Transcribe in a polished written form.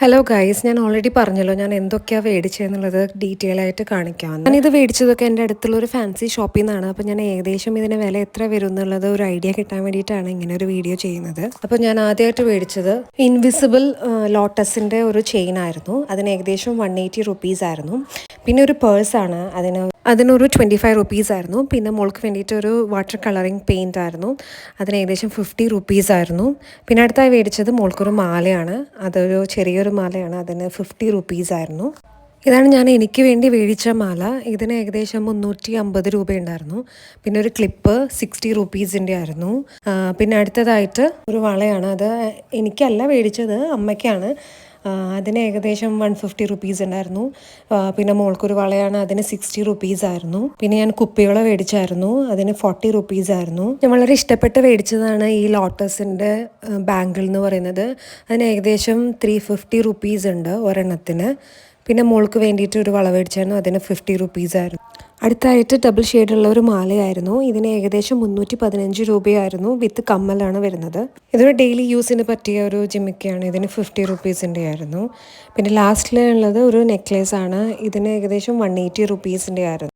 Hello guys, ഞാൻ already പറഞ്ഞല്ലോ ഞാൻ എന്തൊക്കെയാണ് മേടിച്ചതെന്നുള്ളത് ഡീറ്റെയിൽ ആയിട്ട് കാണിക്കാം. ഞാനിത് മേടിച്ചതൊക്കെ എൻ്റെ അടുത്തുള്ള ഒരു ഫാൻസി ഷോപ്പിൽ നിന്നാണ്. അപ്പോൾ ഞാൻ ഏകദേശം ഇതിന് വില എത്ര വരും എന്നുള്ളത് ഒരു ഐഡിയ കിട്ടാൻ വേണ്ടിയിട്ടാണ് ഇങ്ങനെ ഒരു വീഡിയോ ചെയ്യുന്നത്. അപ്പോൾ ഞാൻ ആദ്യമായിട്ട് മേടിച്ചത് ഇൻവിസിബിൾ ലോട്ടസിൻ്റെ ഒരു ചെയിൻ ആയിരുന്നു. അതിന് ഏകദേശം 180 റുപ്പീസ് ആയിരുന്നു. പിന്നെ ഒരു പേഴ്സാണ്, അതിനൊരു 25 റുപ്പീസ് ആയിരുന്നു. പിന്നെ മോൾക്ക് വേണ്ടിയിട്ട് ഒരു വാട്ടർ കളറിങ് പെയിൻ്റ് ആയിരുന്നു. അതിന് ഏകദേശം 50 റുപ്പീസ് ആയിരുന്നു. പിന്നെ അടുത്തായി മേടിച്ചത് മോൾക്കൊരു മാലയാണ്. അതൊരു ചെറിയൊരു മാലയാണ്. അതിന് 50 റുപ്പീസ് ആയിരുന്നു. ഇതാണ് ഞാൻ എനിക്ക് വേണ്ടി മേടിച്ച മാല. ഇതിന് ഏകദേശം 350 രൂപയുണ്ടായിരുന്നു. പിന്നെ ഒരു ക്ലിപ്പ് 60 റുപ്പീസിൻ്റെ ആയിരുന്നു. പിന്നെ അടുത്തതായിട്ട് ഒരു വളയാണ്. അത് എനിക്കല്ല മേടിച്ചത്, അമ്മയ്ക്കാണ്. അതിന് ഏകദേശം 150 റുപ്പീസ് ഉണ്ടായിരുന്നു. പിന്നെ മോൾക്കൊരു വളയാണ്, അതിന് 60 റുപ്പീസ് ആയിരുന്നു. പിന്നെ ഞാൻ കുപ്പിവള മേടിച്ചായിരുന്നു, അതിന് 40 റുപ്പീസ് ആയിരുന്നു. ഞാൻ വളരെ ഇഷ്ടപ്പെട്ട് മേടിച്ചതാണ് ഈ ലോട്ടസിൻ്റെ ബാങ്കിൾ എന്ന് പറയുന്നത്. അതിന് ഏകദേശം 350 റുപ്പീസ് ഉണ്ട് ഒരെണ്ണത്തിന്. പിന്നെ മോൾക്ക് വേണ്ടിയിട്ട് ഒരു വള മേടിച്ചായിരുന്നു, അതിന് 50 റുപ്പീസ് ആയിരുന്നു. അടുത്തായിട്ട് ഡബിൾ ഷെയ്ഡുള്ള ഒരു മാലയായിരുന്നു. ഇതിന് ഏകദേശം 315 രൂപയായിരുന്നു. വിത്ത് കമ്മലാണ് വരുന്നത്. ഇതൊരു ഡെയിലി യൂസിന് പറ്റിയ ഒരു ജിമിക്കയാണ്. ഇതിന് 50 റുപ്പീസിൻ്റെ ആയിരുന്നു. പിന്നെ ലാസ്റ്റിലുള്ളത് ഒരു നെക്ലേസ് ആണ്. ഇതിന് ഏകദേശം 180 റുപ്പീസിൻ്റെ ആയിരുന്നു.